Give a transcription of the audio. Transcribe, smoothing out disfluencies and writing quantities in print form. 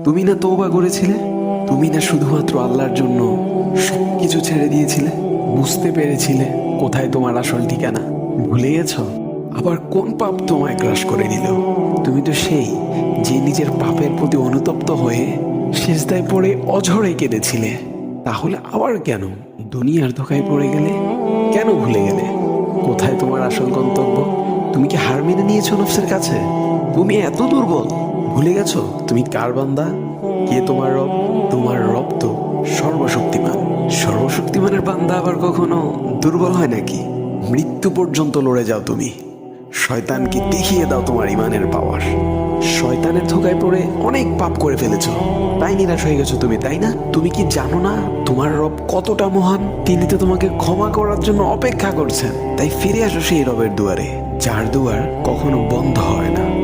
তুমি না তওবা করেছিলে? তুমি না শুধুমাত্র আল্লাহর জন্য সবকিছু ছেড়ে দিয়েছিলে? বুঝতে পেরেছিলে কোথায় তোমার আসল ঠিকানা? ভুলে গেছো? আবার কোন পাপ তোমায় গ্রাস করে নিল? তুমি তো সেই যে নিজের পাপের প্রতি অনুতপ্ত হয়ে সিজদায় পড়ে অঝরে কেঁদেছিলে। তাহলে আবার কেন দুনিয়ার ধোঁকায় পড়ে গেলে? কেন ভুলে গেলে কোথায় তোমার আসল গন্তব্য? তুমি কি হার মেনে নিয়েছো নফসের কাছে? তুমি এত দুর্বল, ভুলে গেছো তুমি কার বান্দা? কে তোমার রব? তোমার রব তো সর্বশক্তিমান। সর্বশক্তিমানের বান্দা আবার কখনো দুর্বল হয় নাকি? মৃত্যু পর্যন্ত লড়ে যাও তুমি। শয়তানকে দেখিয়ে দাও তোমার ইমানের পাওয়ার। শয়তানের ধোকায় পড়ে অনেক পাপ করে ফেলেছো, তাই নিরাশ হয়ে গেছো তুমি, তাই না? তুমি কি জানো না তোমার রব কতটা মহান? তিনি তো তোমাকে ক্ষমা করার জন্য অপেক্ষা করছেন। তাই ফিরে আসো সেই রবের দুয়ারে, যার দুয়ার কখনো বন্ধ হয় না।